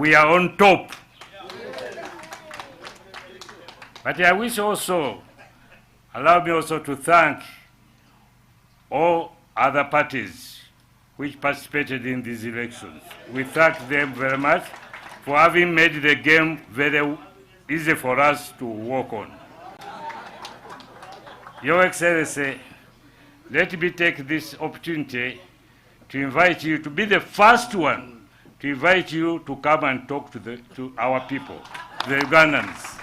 we are on top. But I wish also, allow me also to thank all other parties which participated in these elections. We thank them very much for having made the game very easy for us to work on. Your Excellency, let me take this opportunity to invite you to be the first one to invite you to come and talk to our people, the Ugandans.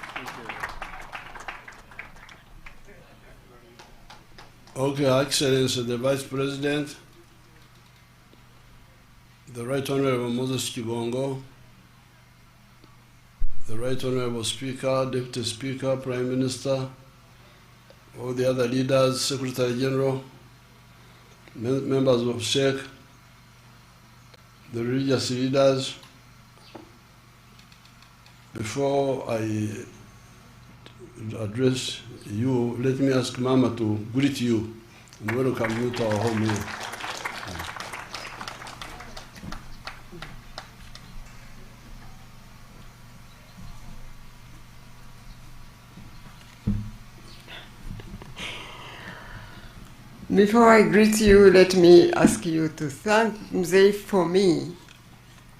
Okay, Excellency, the Vice President, the Right Honorable Moses Kigongo, the Right Honorable Speaker, Deputy Speaker, Prime Minister, all the other leaders, Secretary General, members of SEC, the religious leaders. Before I address you, let me ask Mama to greet you and welcome you to our home here. Before I greet you, let me ask you to thank Mzee for me,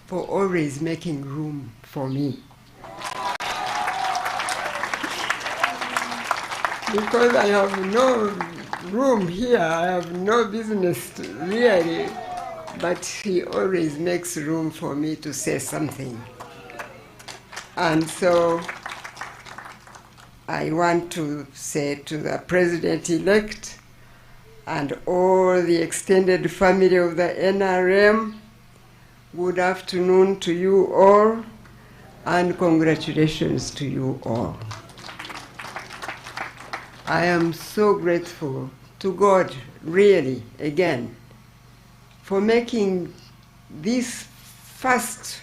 for always making room for me. Because I have no room here, I have no business really, but he always makes room for me to say something. And so I want to say to the President-elect and all the extended family of the NRM, good afternoon to you all, and congratulations to you all. I am so grateful to God, really, again, for making this first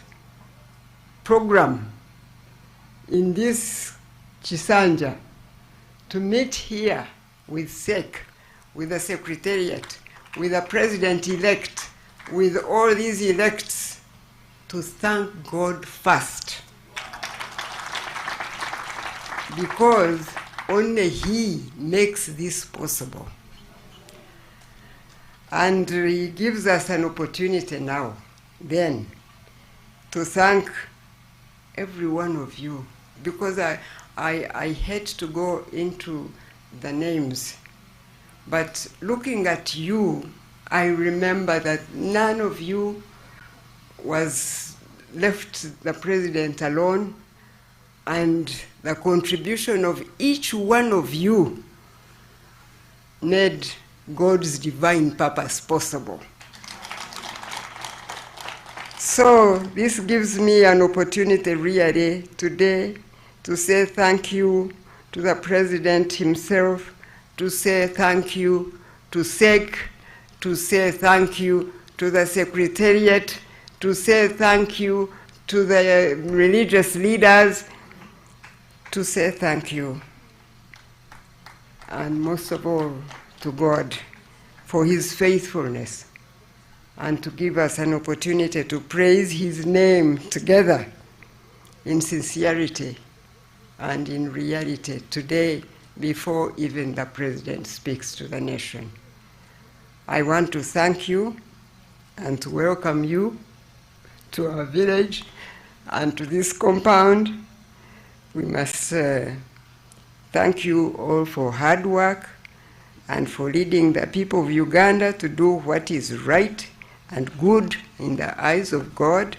program in this Chisanja to meet here with SEC, with the secretariat, with the President-elect, with all these elects, to thank God first. Because only He makes this possible. And He gives us an opportunity now, then, to thank every one of you, because I hate to go into the names, but looking at you, I remember that none of you was left the President alone, and the contribution of each one of you made God's divine purpose possible. So this gives me an opportunity really today to say thank you to the President himself, to say thank you to SEC, to say thank you to the Secretariat, to say thank you to the religious leaders, to say thank you, and most of all, to God for His faithfulness, and to give us an opportunity to praise His name together in sincerity and in reality today before even the President speaks to the nation. I want to thank you and to welcome you to our village and to this compound. We must thank you all for hard work and for leading the people of Uganda to do what is right and good in the eyes of God.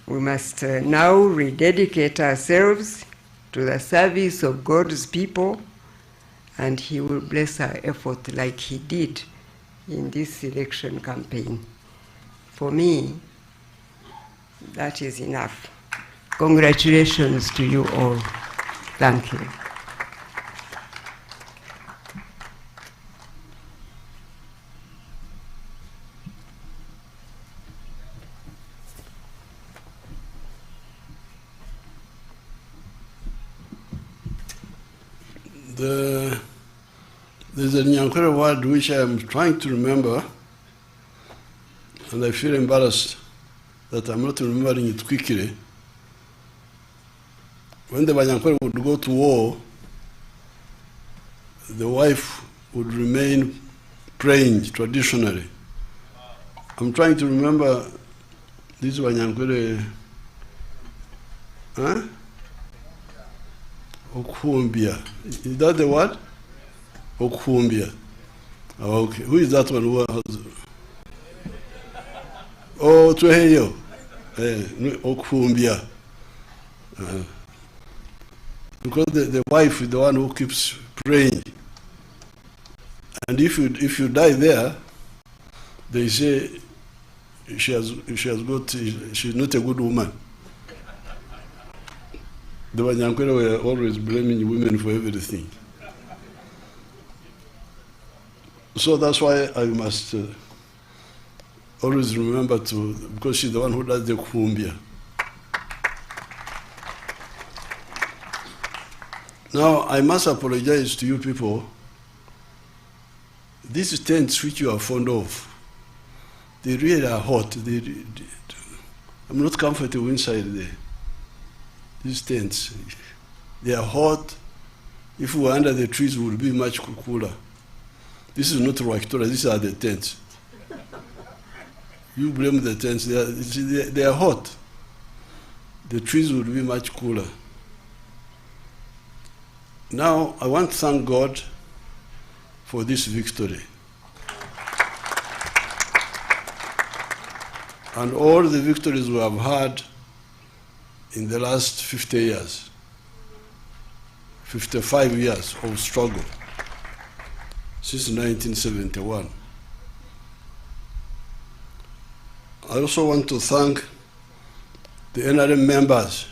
We must now rededicate ourselves to the service of God's people, and He will bless our effort like He did in this election campaign. For me, that is enough. Congratulations to you all. Thank you. There's a Nyankore word which I am trying to remember, and I feel embarrassed that I'm not remembering it quickly. When the Banyankwere would go to war, the wife would remain praying traditionally. I'm trying to remember this Banyankwere, huh? Okumbia. Is that the word? Okumbia. Oh, okay. Who is that one who has? Oh, Tweheyo. Okumbia. Because the wife is the one who keeps praying. And if you die there, they say she's not a good woman. The Banyankwere were always blaming women for everything. So that's why I must always remember to, because she's the one who does the kumbia. Now, I must apologize to you people. These tents which you are fond of, they really are hot. I'm not comfortable inside there. These tents, they are hot. If we were under the trees, we would be much cooler. This is not Rwakitura, these are the tents. You blame the tents, they are hot. The trees would be much cooler. Now, I want to thank God for this victory. And all the victories we have had in the last 50 years, 55 years of struggle, since 1971. I also want to thank the NRM members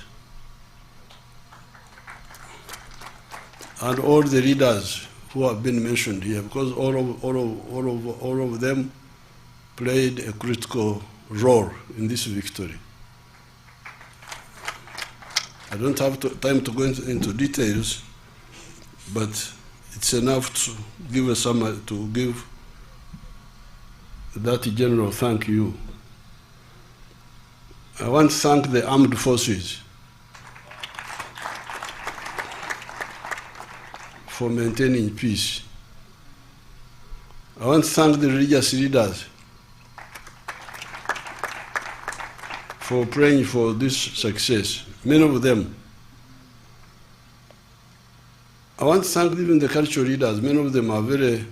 and all the leaders who have been mentioned here, because all of them played a critical role in this victory. I don't have time to go into details, but it's enough to give a summary, to give that general thank you. I want to thank the armed forces for maintaining peace. I want to thank the religious leaders for praying for this success, many of them. I want to thank even the cultural leaders. Many of them are very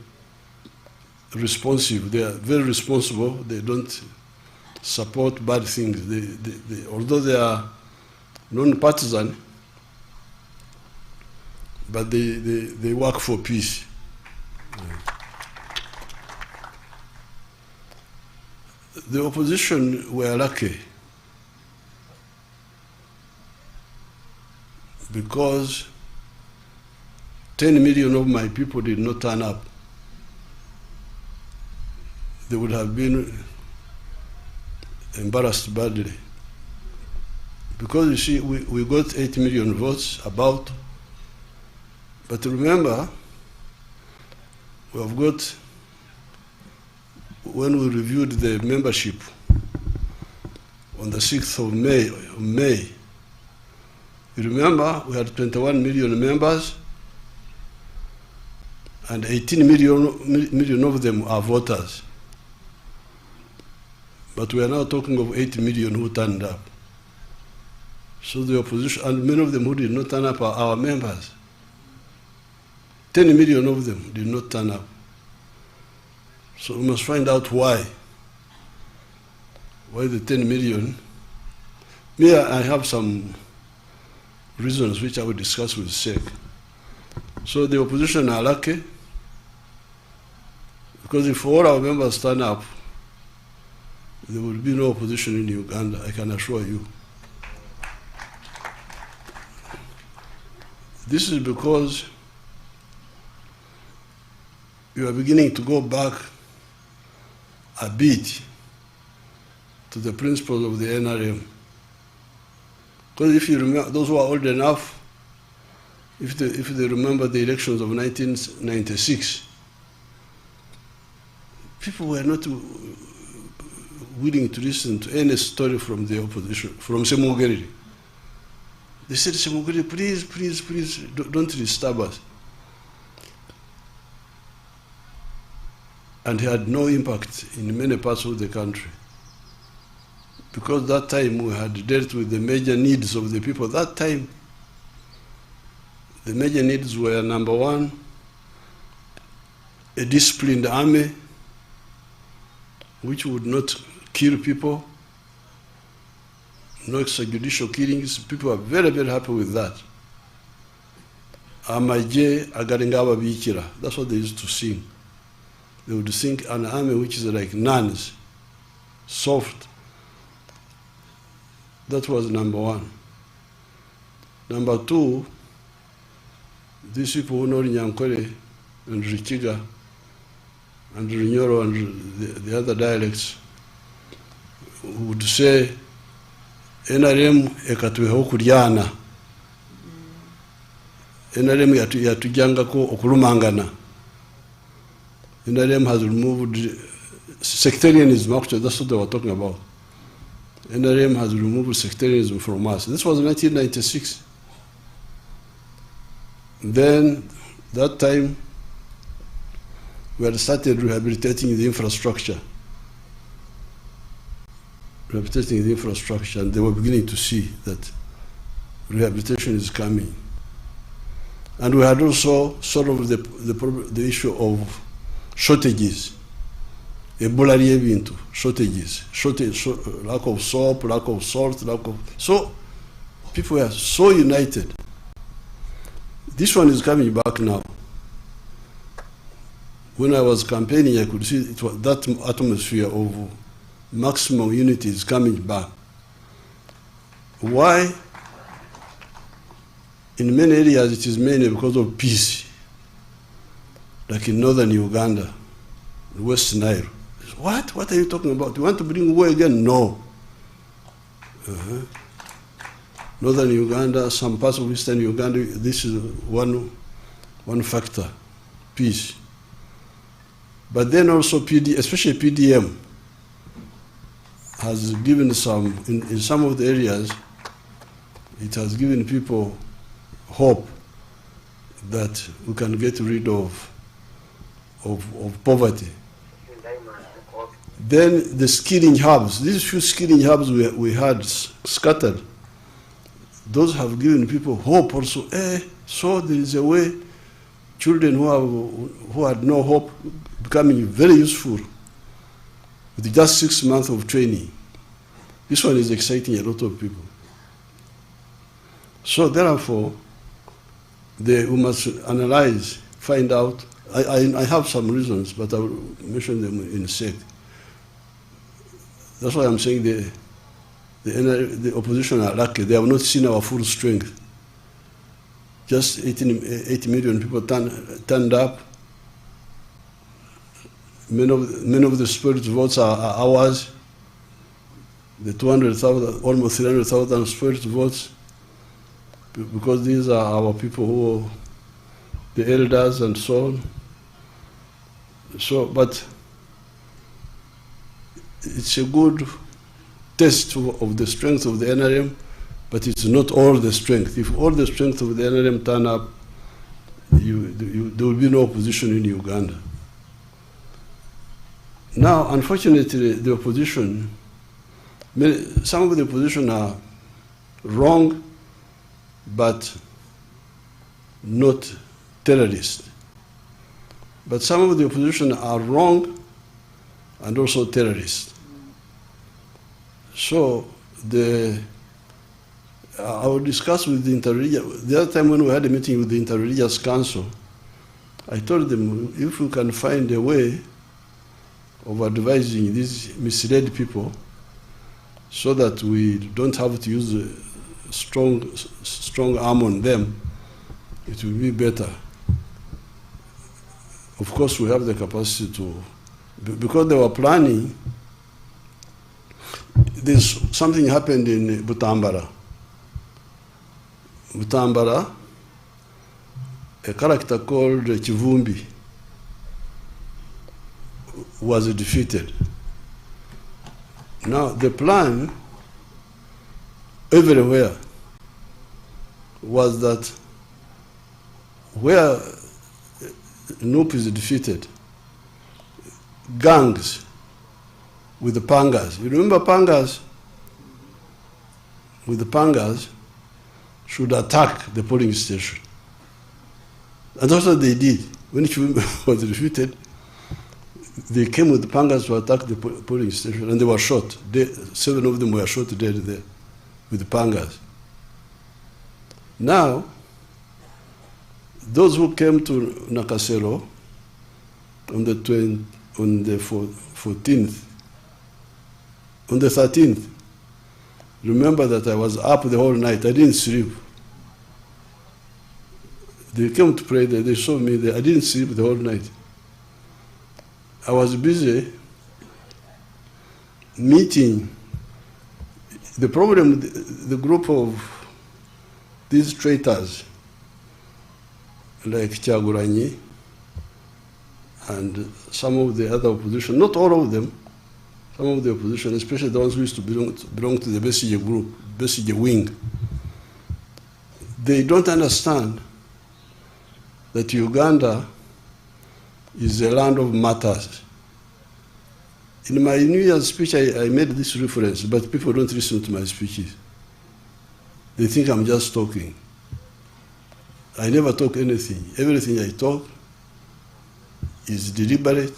responsive. They are very responsible. They don't support bad things. Although they are non-partisan, but they work for peace. The opposition were lucky because 10 million of my people did not turn up. They would have been embarrassed badly. Because you see, we got 8 million votes about, but remember, we have got, when we reviewed the membership on the 6th of May, you remember we had 21 million members, and 18 million of them are voters. But we are now talking of 8 million who turned up. So the opposition, and many of them who did not turn up are our members. 10 million of them did not turn up. So we must find out why. Why the 10 million? Me, I have some reasons which I will discuss with SEC. So the opposition are lucky, because if all our members turn up, there will be no opposition in Uganda, I can assure you. This is because you are beginning to go back a bit to the principles of the NRM. Because if you remember, those who are old enough, if they remember the elections of 1996, people were not willing to listen to any story from the opposition, from Semugeri. They said, Semugeri, please, please, please, don't disturb us. And he had no impact in many parts of the country. Because that time we had dealt with the major needs of the people. That time, the major needs were, number one, a disciplined army, which would not kill people, no extrajudicial killings. People are very, very happy with that. Amaje agaringa ababikira. That's what they used to sing. They would sing an army which is like nuns, soft. That was number one. Number two, these people who know Nyankore and Rikiga and Rinyoro and the other dialects would say, NRM ekatuweho kulyana. NRM yatujangako okulumangana. NRM has removed sectarianism, actually, that's what they were talking about. NRM has removed sectarianism from us. This was 1996. Then, that time, we had started rehabilitating the infrastructure. Rehabilitating the infrastructure, and they were beginning to see that rehabilitation is coming. And we had also solved the issue of shortages. Shortages. Lack of soap, lack of salt, So, people were so united. This one is coming back now. When I was campaigning, I could see that atmosphere of maximum unity is coming back. Why? In many areas, it is mainly because of peace. Like in northern Uganda, West Nile. What? What are you talking about? You want to bring war again? No. Northern Uganda, some parts of eastern Uganda, this is one factor, peace. But then also especially PDM, has given in some of the areas, it has given people hope that we can get rid of poverty. Then the skilling hubs, these few skilling hubs we had scattered, those have given people hope also. So there is a way children who had no hope becoming very useful with just 6 months of training. This one is exciting a lot of people. So therefore, we must analyze, find out. I have some reasons, but I will mention them in a sec. That's why I'm saying the opposition are lucky. They have not seen our full strength. Just 80 million people turned up. Many of the spirit votes are ours. The 200,000, almost 300,000 spirit votes, because these are our people the elders and so on. So, but it's a good test of the strength of the NRM, but it's not all the strength. If all the strength of the NRM turn up, there will be no opposition in Uganda. Now, unfortunately, the opposition, some of the opposition are wrong, but not terrorist. But some of the opposition are wrong and also terrorist. So I will discuss with the Inter-Religious. The other time when we had a meeting with the Inter-Religious Council, I told them if we can find a way of advising these misled people so that we don't have to use a strong arm on them, it will be better. Of course, we have the capacity to, because they were planning, something happened in Butambara. Butambara, a character called Chivumbi was defeated. Now, the plan everywhere was that where NUP is defeated, gangs with the pangas. You remember pangas? With the pangas should attack the polling station. And that's what they did. When it was defeated, they came with the pangas to attack the polling station, and they were shot. 7 of them were shot dead there with the pangas. Now, those who came to Nakasero on the 14th, on the 13th, remember that I was up the whole night. I didn't sleep. They came to pray there. They saw me there. I didn't sleep the whole night. I was busy meeting. The problem, the group of these traitors, like Kyagulanyi and some of the other opposition, not all of them, some of the opposition, especially the ones who used to belong to the Besigye group, Besigye wing, they don't understand that Uganda is a land of martyrs. In my New Year's speech, I made this reference, but people don't listen to my speeches. They think I'm just talking. I never talk anything. Everything I talk is deliberate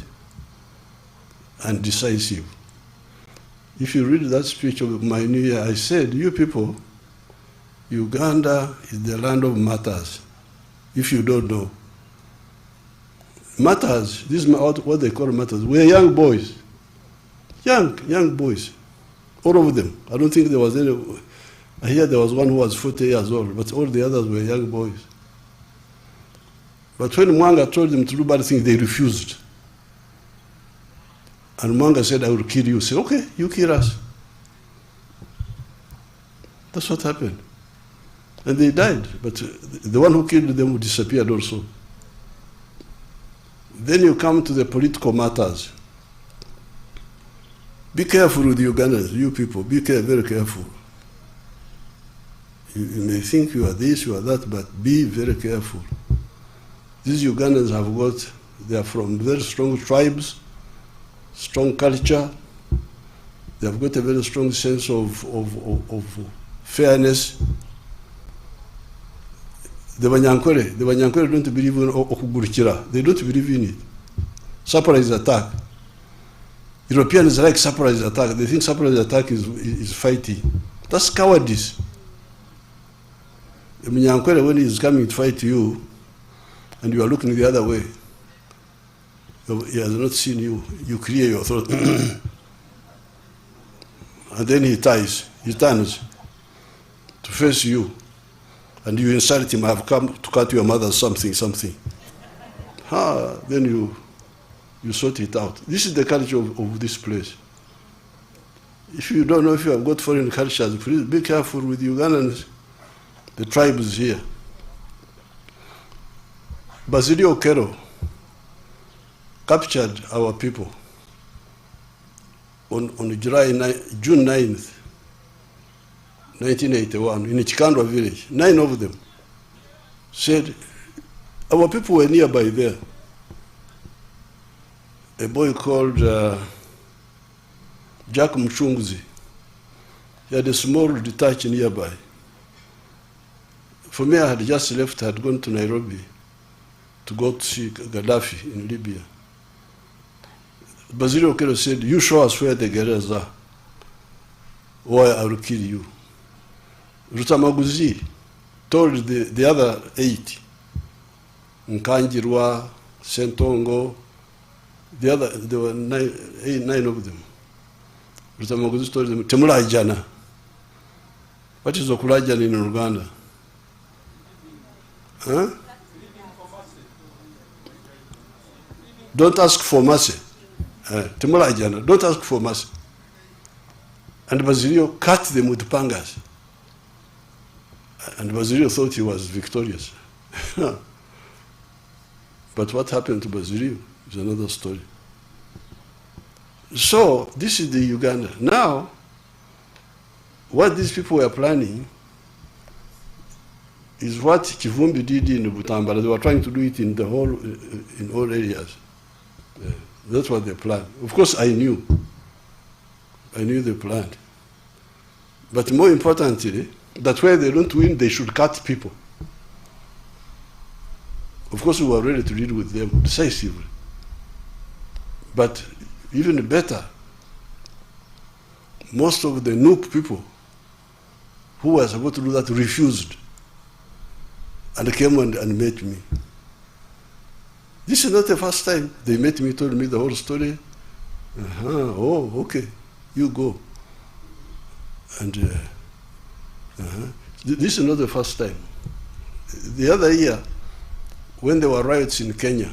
and decisive. If you read that speech of my New Year, I said, you people, Uganda is the land of martyrs. If you don't know. Martyrs, this is what they call martyrs. We're young boys. Young boys. All of them. I don't think there was any. I hear there was one who was 40 years old, but all the others were young boys. But when Mwanga told them to do bad things, they refused. And Mwanga said, I will kill you. Say, okay, you kill us. That's what happened. And they died, but the one who killed them disappeared also. Then you come to the political matters. Be careful with the Ugandans, you people. Be very careful. You may think you are this, you are that, but be very careful. These Ugandans they are from very strong tribes, strong culture. They have got a very strong sense of fairness. The Banyankore don't believe in Okugurukira. They don't believe in it. Surprise attack. Europeans like surprise attack. They think surprise attack is fighting. That's cowardice. The Banyankore, when he is coming to fight you, and you are looking the other way, he has not seen you. You clear your throat. And then he turns to face you. And you insult him, I have come to cut your mother something. Then you sort it out. This is the culture of this place. If you don't know if you have got foreign cultures, please be careful with Ugandans, the tribes here. Basilio Kero captured our people on June 9th, 1981, in Chikandwa village. 9 of them said, our people were nearby there. A boy called Jack Mchunguzi. He had a small detach nearby. For me, I had just left, I had gone to Nairobi to go to see Gaddafi in Libya. Basilio Kero said, you show us where the guerrillas are, or I will kill you. Rutamaguzi told the other 8, Nkanjirwa, Sentongo, there were 9 of them. Rutamaguzi told them, Temulajana. What is Okulajana in Uganda? Huh? Don't ask for mercy. Temulajana, don't ask for mercy. And Basilio cut them with pangas. And Basilio thought he was victorious. But what happened to Basilio is another story. So this is the Uganda. Now, what these people were planning is what Kivumbi did in Butambala. They were trying to do it in the whole, in all areas. That's what they planned. Of course, I knew they planned. But more importantly, that where they don't win, they should cut people. Of course, we were ready to deal with them decisively. But even better, most of the NUP people who were supposed to do that refused and came and met me. This is not the first time they met me, told me the whole story. Oh, okay, you go. And this is not the first time. The other year, when there were riots in Kenya,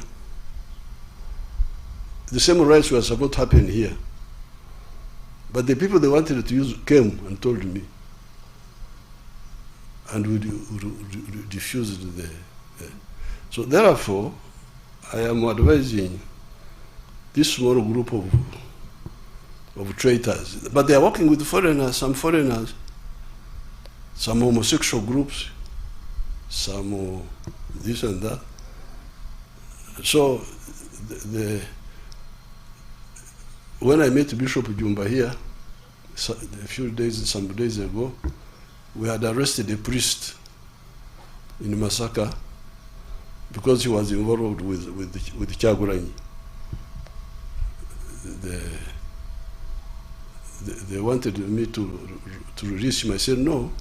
the same riots were supposed to happen here. But the people they wanted to use came and told me. And we diffused the. So therefore, I am advising this small group of traitors. But they are working with foreigners, some homosexual groups, some this and that. So when I met Bishop Jumba here, some days ago, we had arrested a priest in Masaka because he was involved with Kyagulanyi. They wanted me to release him. I said, no, you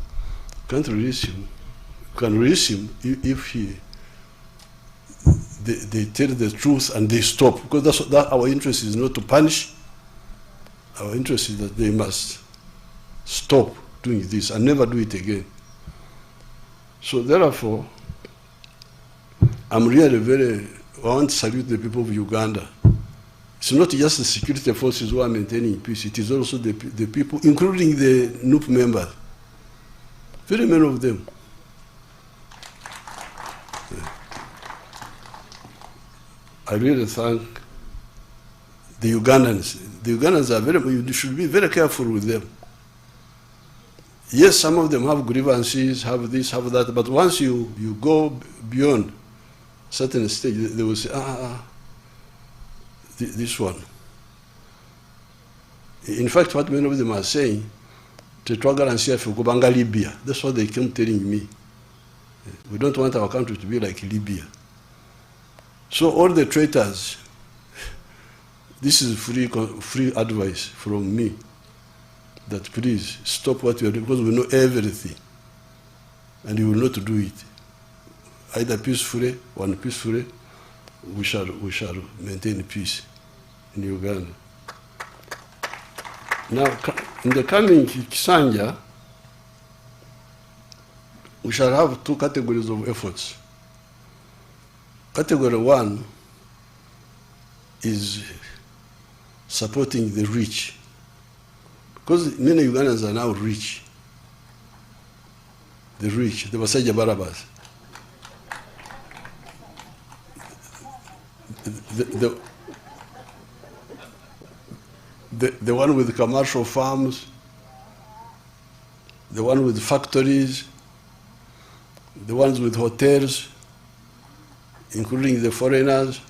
can't release him. You can release him if they tell the truth and they stop. Because that our interest is not to punish. Our interest is that they must stop doing this and never do it again. So therefore, I'm really I want to salute the people of Uganda. It's not just the security forces who are maintaining peace, it is also the people, including the NUP members. Very many of them. I really thank the Ugandans. The Ugandans are you should be very careful with them. Yes, some of them have grievances, have this, have that, but once you go beyond certain stage, they will say, this one. In fact, what many of them are saying, Libya. That's what they keep telling me. We don't want our country to be like Libya. So all the traitors, this is free advice from me, that please stop what you are doing, because we know everything, and you will not do it. Either peacefully or unpeacefully, we shall maintain peace in Uganda. Now, in the coming Kisanja, we shall have two categories of efforts. Category one is supporting the rich, because many Ugandans are now rich. The rich, the Basaja Barabas. The one with commercial farms, the one with factories, the ones with hotels, including the foreigners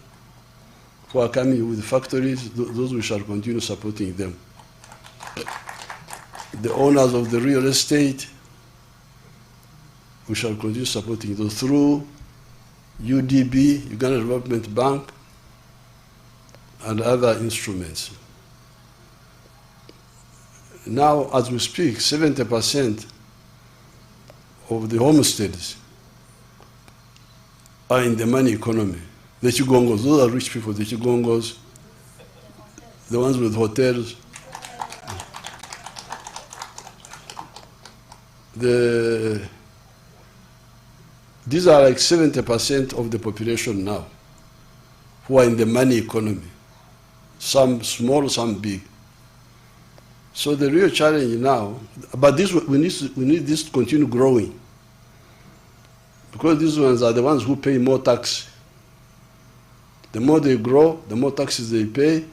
who are coming with factories, those we shall continue supporting them. The owners of the real estate, we shall continue supporting those through UDB, Uganda Development Bank, and other instruments. Now, as we speak, 70% of the homesteads are in the money economy. The Kigongos, those are rich people, the Kigongos, the ones with hotels. These are like 70% of the population now who are in the money economy. Some small, some big. So the real challenge now, but this we need this to continue growing, because these ones are the ones who pay more tax. The more they grow, the more taxes they pay,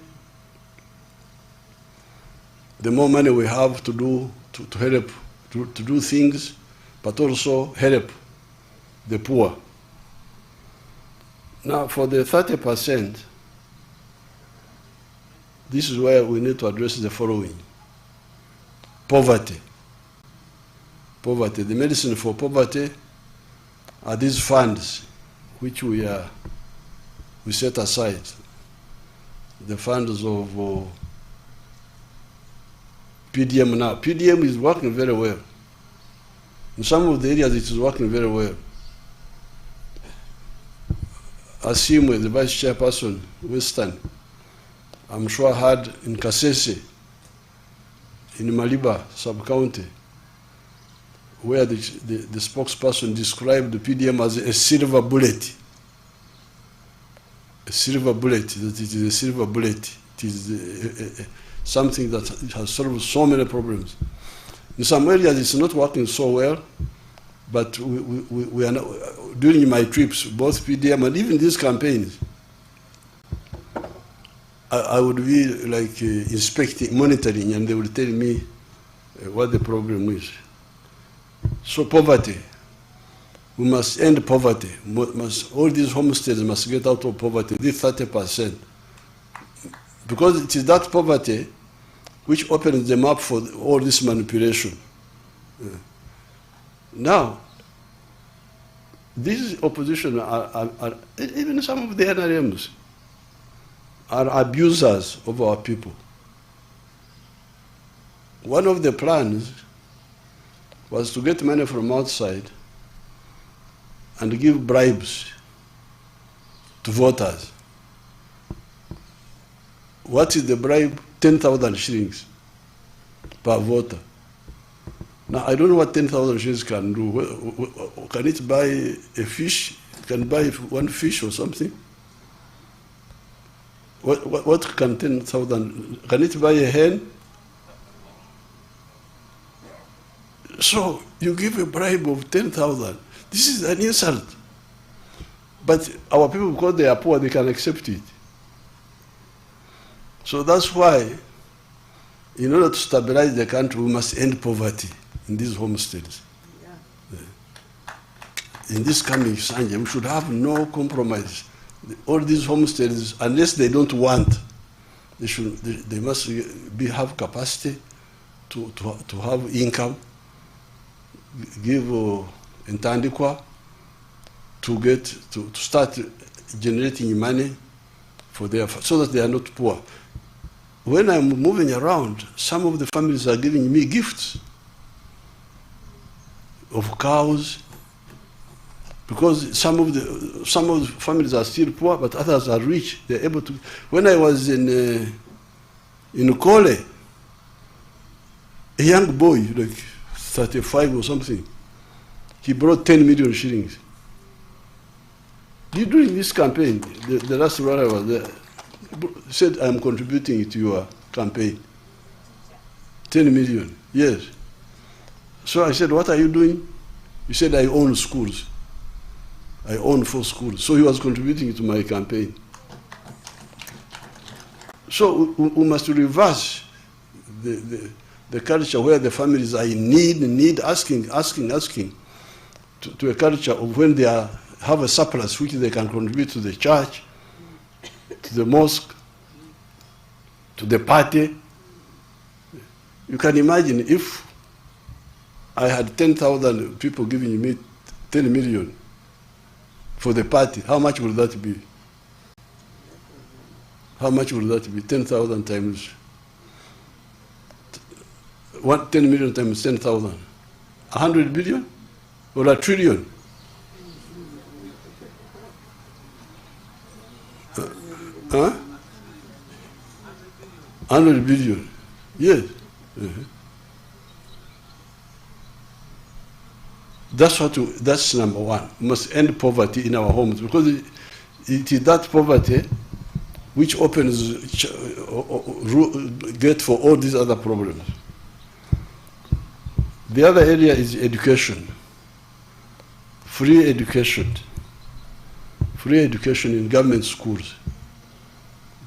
the more money we have to do to help to do things, but also help the poor. Now, for the 30%, this is where we need to address the following. Poverty. Poverty. The medicine for poverty are these funds which we set aside. The funds of PDM now. PDM is working very well. In some of the areas it is working very well. Asimwe, the vice chairperson, Western, I'm sure had in Kasese, in Maliba sub-county, where the spokesperson described the PDM as a silver bullet. A silver bullet, that it is a silver bullet. It is something that has solved so many problems. In some areas it's not working so well, but we are not, during my trips, both PDM and even these campaigns, I would be like inspecting, monitoring, and they would tell me what the problem is. So poverty, we must end poverty. All these homesteads must get out of poverty, this 30%. Because it is that poverty which opens them up for all this manipulation. Now, these opposition are even some of the NRMs are abusers of our people. One of the plans was to get money from outside and give bribes to voters. What is the bribe? 10,000 shillings per voter. Now, I don't know what 10,000 shillings can do. Can it buy a fish? Can buy one fish or something? What can 10,000, can it buy a hen? So you give a bribe of 10,000. This is an insult. But our people, because they are poor, they can accept it. So that's why, in order to stabilize the country, we must end poverty in these homesteads. Yeah. In this coming Sanje, we should have no compromise. All these homesteads, unless they don't want, they must have capacity to have income, give Intandikwa to start generating money for their, so that they are not poor. When I'm moving around, some of the families are giving me gifts of cows, because some of the families are still poor, but others are rich. They're able to. When I was in Kole, a young boy, like 35 or something, he brought 10 million shillings. During this campaign, the last one I was there, said, I'm contributing to your campaign. 10 million, yes. So I said, what are you doing? He said, I own schools. I own 4 schools. So he was contributing to my campaign. So we must reverse the culture where the families are in need, asking, to a culture of when they have a surplus which they can contribute to the church, to the mosque, to the party. You can imagine if I had 10,000 people giving me 10 million for the party, how much would that be? How much would that be? 10,000 times 10 million times 10,000. 100 billion or a trillion? Huh? 100 billion. Yes. That's number one. We must end poverty in our homes, because it is that poverty which opens gate for all these other problems. The other area is education. Free education. Free education in government schools.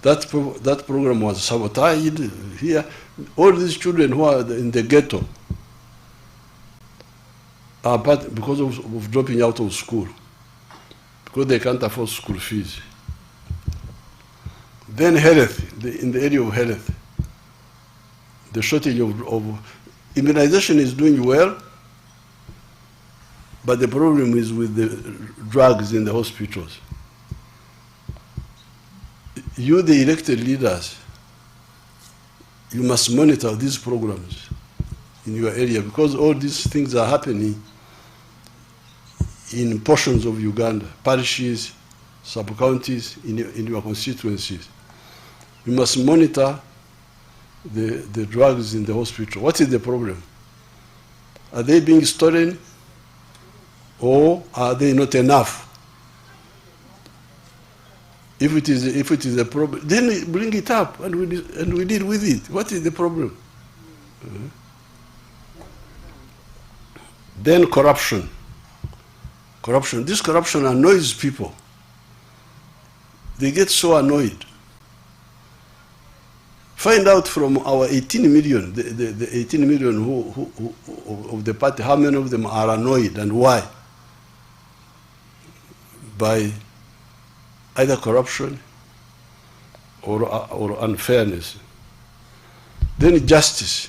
that program was sabotaged here. All these children who are in the ghetto are because of dropping out of school, because they can't afford school fees. Then health, in the area of health, the shortage of immunization is doing well, but the problem is with the drugs in the hospitals. You, the elected leaders, you must monitor these programs in your area, because all these things are happening in portions of Uganda, parishes, sub-counties, in your constituencies. You must monitor the drugs in the hospital. What is the problem? Are they being stolen, or are they not enough? If it is a problem, then bring it up and we deal with it. What is the problem? Then corruption. This corruption annoys people. They get so annoyed. Find out from our 18 million, the 18 million who of the party, how many of them are annoyed and why? By either corruption or unfairness. Then justice.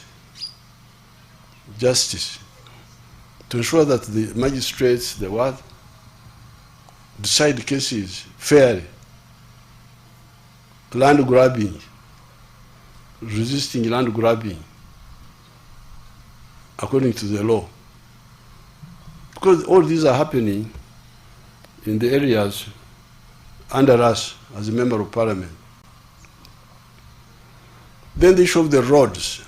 To ensure that the magistrates, decide cases fairly. Land grabbing, resisting land grabbing according to the law. Because all these are happening in the areas under us as a member of parliament. Then the issue of the roads.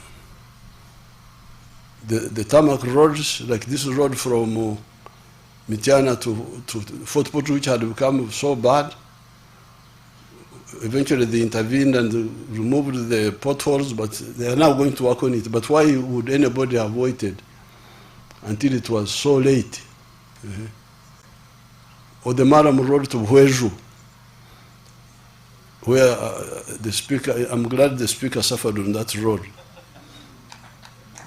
The tarmac roads, like this road from Mitiana to Fort Portal, which had become so bad. Eventually they intervened and removed the potholes, but they are now going to work on it. But why would anybody have waited until it was so late? Or the Maram Road to Hweju, where the Speaker, I'm glad the Speaker suffered on that road,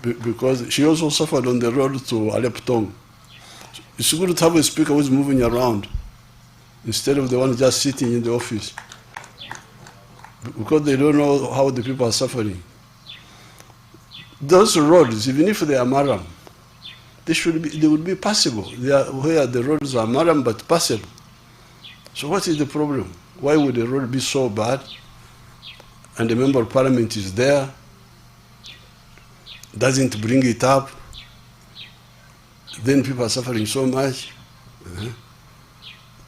because she also suffered on the road to Aleptong. It's good to have a Speaker who's moving around instead of the one just sitting in the office, because they don't know how the people are suffering. Those roads, even if they are Maram, they would be passable. They are where the roads are Maram but passable. So what is the problem? Why would the road be so bad and the member of parliament is there, doesn't bring it up, then people are suffering so much?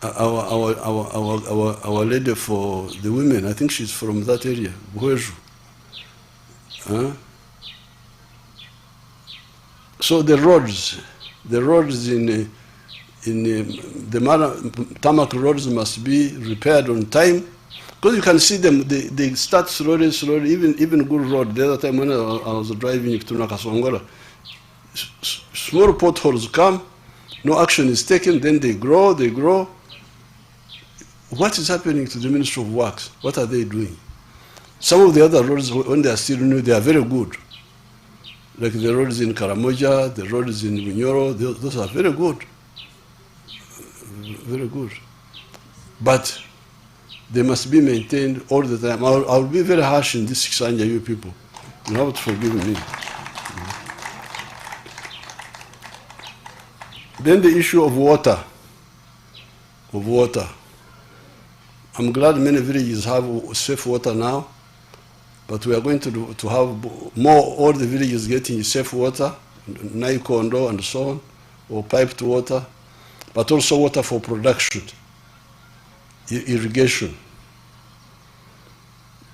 Our lady for the women, I think she's from that area, Hweju. So the roads in the tarmac roads must be repaired on time, because you can see them, they start slowly, even good road. The other time when I was driving to Nakasongola, small potholes come, no action is taken, then they grow. What is happening to the Ministry of Works? What are they doing? Some of the other roads, when they are still new, they are very good. Like the roads in Karamoja, the roads in Bunyoro, those are very good. Very good. But they must be maintained all the time. I'll be very harsh in this Kisanja, you people. You have to forgive me. Then the issue of water. I'm glad many villages have safe water now, but we are going to have all the villages getting safe water, Naikondo and so on, or piped water, but also water for production, irrigation.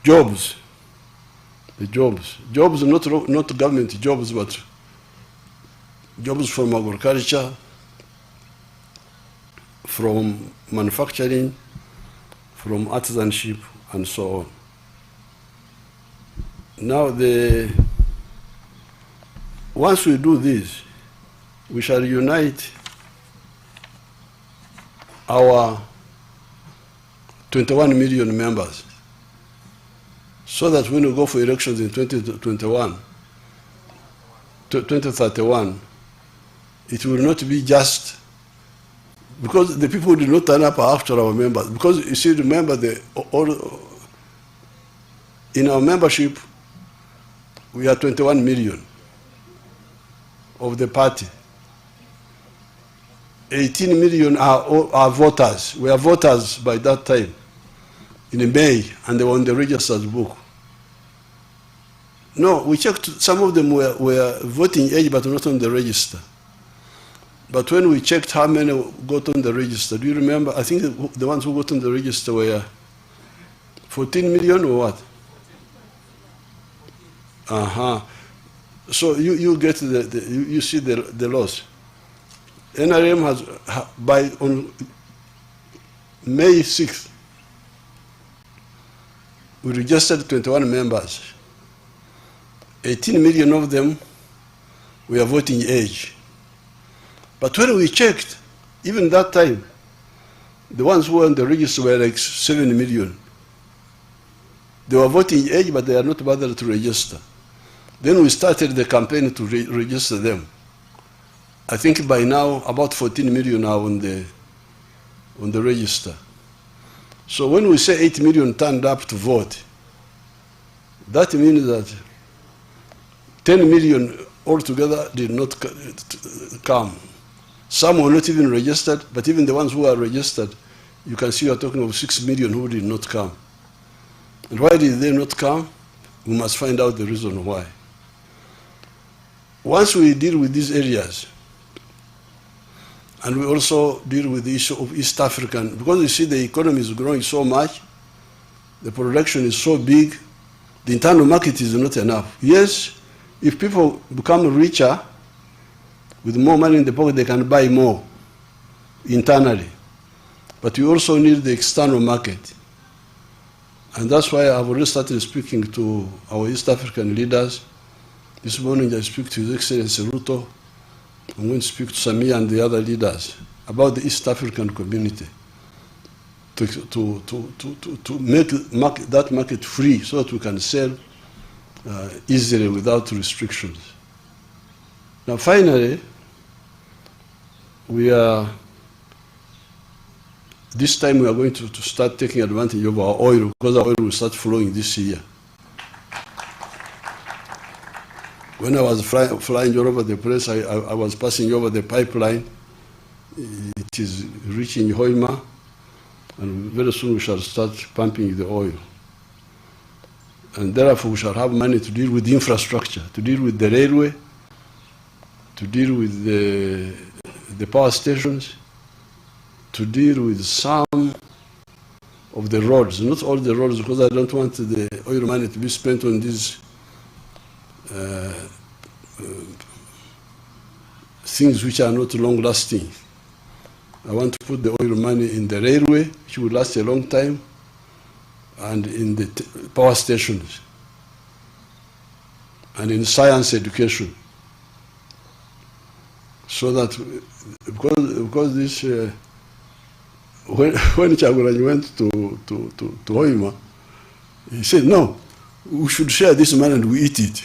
Jobs, not government jobs, but jobs from agriculture, from manufacturing, from artisanship, and so on. Now, once we do this, we shall unite our 21 million members so that when we go for elections in 2031, it will not be just because the people who did not turn up are actually our members. Because you see, remember, in our membership, we are 21 million of the party. 18 million are voters. We are voters by that time, in May, and they were on the registered book. No, we checked, some of them were voting age but not on the register. But when we checked how many got on the register, do you remember? I think the ones who got on the register were 14 million or what? So you get you see the loss. NRM has, on May 6th, we registered 21 members. 18 million of them were voting age. But when we checked, even that time, the ones who were on the register were like 7 million. They were voting age, but they are not bothered to register. Then we started the campaign to register them. I think by now, about 14 million are on the register. So when we say 8 million turned up to vote, that means that 10 million altogether did not come. Some were not even registered, but even the ones who are registered, you can see you are talking of 6 million who did not come. And why did they not come? We must find out the reason why. Once we deal with these areas, and we also deal with the issue of East African, because you see the economy is growing so much, the production is so big, the internal market is not enough. Yes, if people become richer, with more money in the pocket, they can buy more internally. But we also need the external market. And that's why I've already started speaking to our East African leaders. This morning I speak to His Excellency Ruto. I'm going to speak to Samia and the other leaders about the East African community to make that market free so that we can sell easily without restrictions. Now finally, this time we are going to start taking advantage of our oil, because our oil will start flowing this year. When I was flying all over the place, I was passing over the pipeline. It is reaching Hoima, and very soon we shall start pumping the oil. And therefore we shall have money to deal with the infrastructure, to deal with the railway, to deal with the power stations, to deal with some of the roads, not all the roads, because I don't want the oil money to be spent on these things which are not long-lasting. I want to put the oil money in the railway, which will last a long time, and in the power stations, and in science education. So that, because this, when Kyagulanyi went to Hoima, he said, no, we should share this money and we eat it.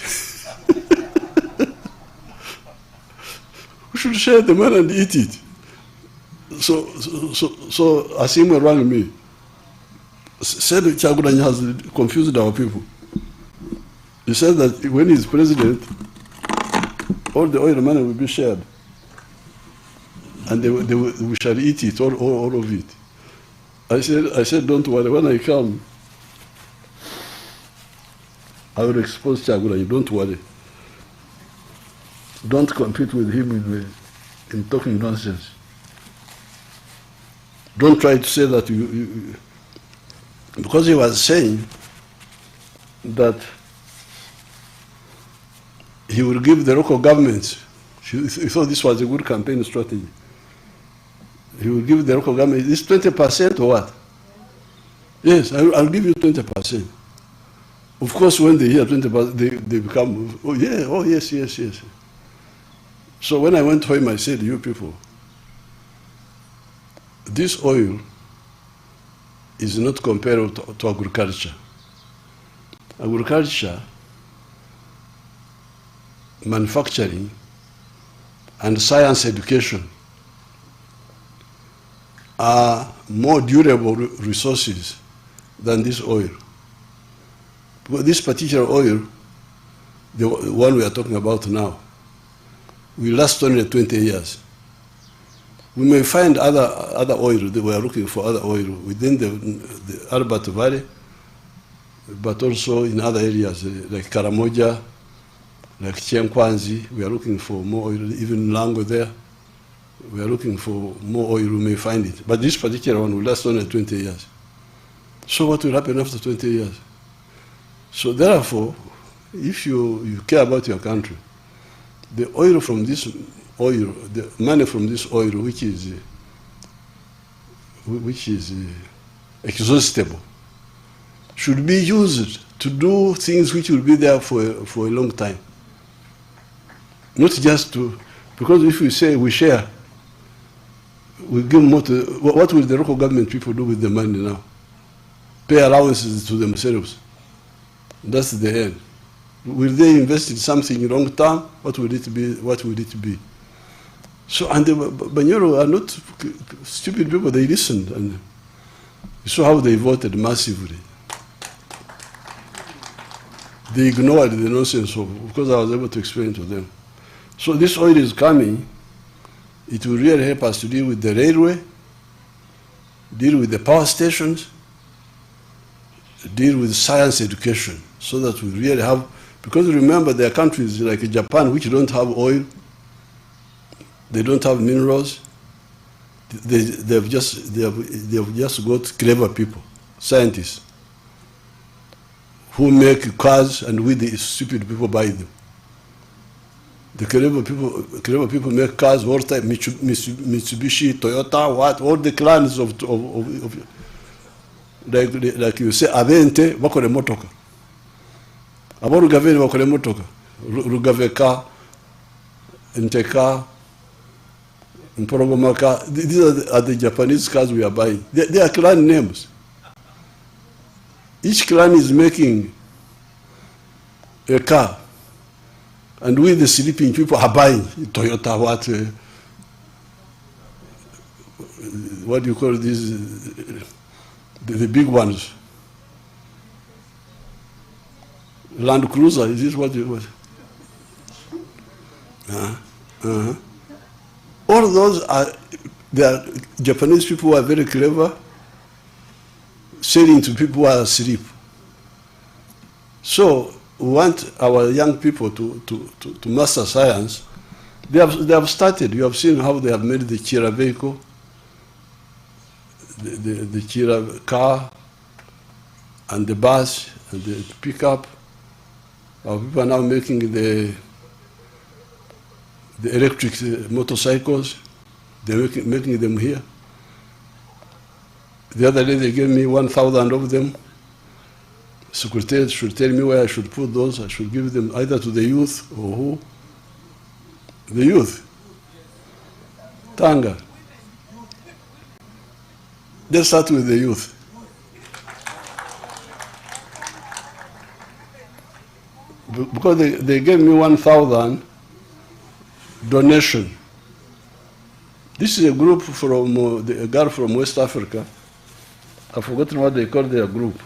We should share the money and eat it. So Asimwe rang me, said Kyagulanyi has confused our people. He said that when he's president, all the oil money will be shared. And we shall eat it, all of it. I said, don't worry, when I come, I will expose Kyagulanyi, don't worry. Don't compete with him in talking nonsense. Don't try to say that because he was saying that he will give the local governments, he thought this was a good campaign strategy. He will give the local government, this 20% or what? Yes, I'll give you 20%. Of course, when they hear 20%, they become, oh yeah, oh yes, yes, yes. So when I went home, I said, you people, this oil is not comparable to agriculture. agriculture, manufacturing, and science education are more durable resources than this oil. Because this particular oil, the one we are talking about now, will last only 20 years. We may find other oil, we are looking for other oil within the Albert Valley, but also in other areas like Karamoja, like Chenkwanzi. We are looking for more oil, even Lango there. We are looking for more oil, we may find it. But this particular one will last only 20 years. So what will happen after 20 years? So therefore, if you care about your country, the oil from this oil, the money from this oil, which is exhaustible, should be used to do things which will be there for a long time. Not just to, because if we say we share, we give more to, what will the local government people do with the money now? Pay allowances to themselves. That's the end. Will they invest in something long term? What will it be? What will it be? So, and the Banyoro are not stupid people, they listened, and you saw how they voted massively. They ignored the nonsense because I was able to explain to them. So this oil is coming. It will really help us to deal with the railway, deal with the power stations, deal with science education, so that we really have, because remember there are countries like Japan which don't have oil, they don't have minerals, they've just got clever people, scientists, who make cars and we the stupid people buy them. The clever people make cars all the time, Mitsubishi, Toyota, all the clans of like you say, Avente, bakore motoka. Abo Rugaveni bakore motoka. Rugaveka, Nteka, Mporogomaka. These are the Japanese cars we are buying. They are clan names. Each clan is making a car. And we, the sleeping people, are buying Toyota, what do you call these, the big ones? Land Cruiser, is this what you want? All those are, Japanese people who are very clever, selling to people who are asleep. So, we want our young people to master science. They have started. You have seen how they have made the Chira vehicle, the Chira car, and the bus, and the pickup. Our people are now making the electric motorcycles. They're making them here. The other day they gave me 1,000 of them. Secretariat should tell me where I should put those. I should give them either to the youth or who? The youth. Tanga. Let's start with the youth. Because they gave me 1,000 donation. This is a group from, a girl from West Africa. I've forgotten what they call their group.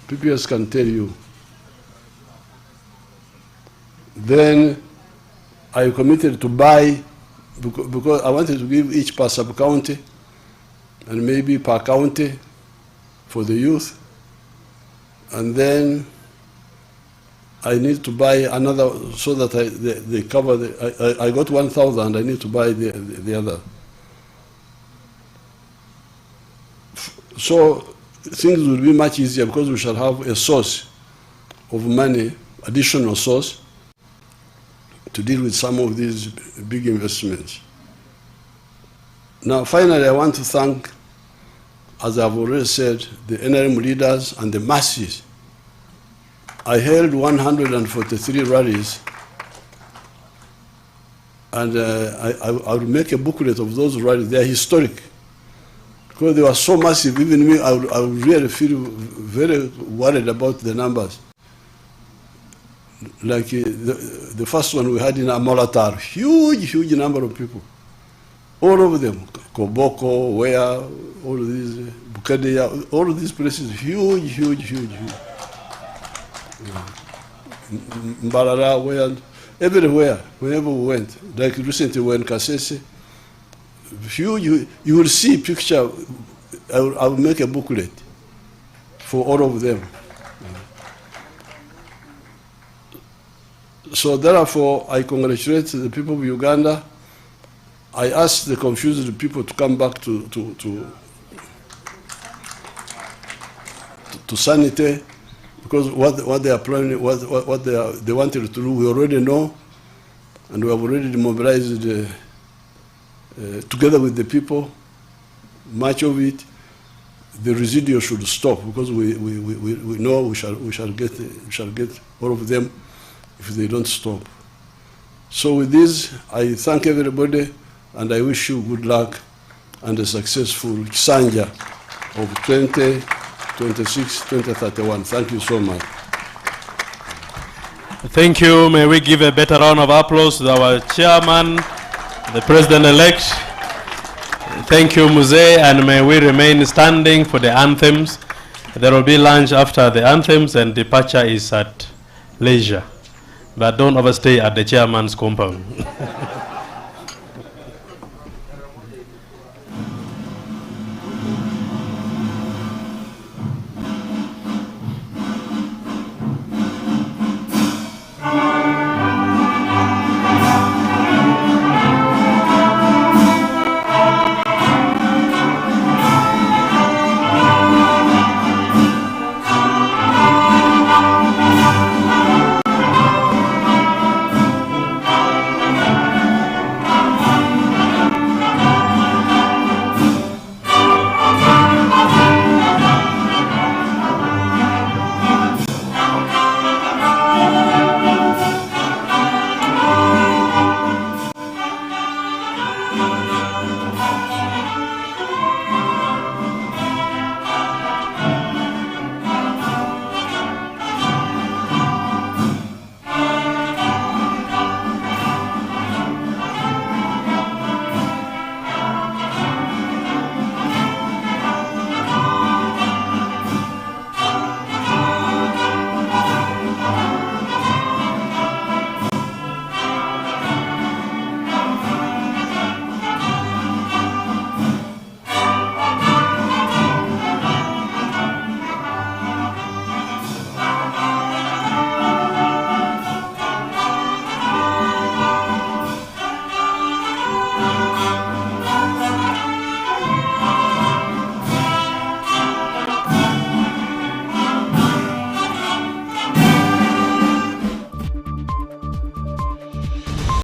PPS can tell you. Then I committed to buy, because I wanted to give each per sub-county and maybe per county for the youth. And then I need to buy another so that they cover I got 1,000, I need to buy the other. So things will be much easier because we shall have a source of money, additional source, to deal with some of these big investments. Now, finally, I want to thank, as I've already said, the NRM leaders and the masses. I held 143 rallies, and I will make a booklet of those rallies. They are historic. Because they were so massive, even me, I would really feel very worried about the numbers. Like the first one we had in Amolatar, huge number of people. All of them, Koboko, where, all of these, Bukadeya, all of these places, huge. Mbarara, where, everywhere, whenever we went. Like recently we were in Kasese, huge, you will see picture, I will make a booklet for all of them. So therefore, I congratulate the people of Uganda. I ask the confused people to come back to sanity, because what they are planning, what they wanted to do, we already know, and we have already mobilized together with the people. Much of it, the residual should stop, because we know we shall get all of them if they don't stop. So with this, I thank everybody, and I wish you good luck and a successful Kisanja of 2026-2031. Thank you so much. Thank you. May we give a better round of applause to our chairman, the president-elect. Thank you, Muse, and may we remain standing for the anthems. There will be lunch after the anthems, and departure is at leisure. But don't overstay at the chairman's compound.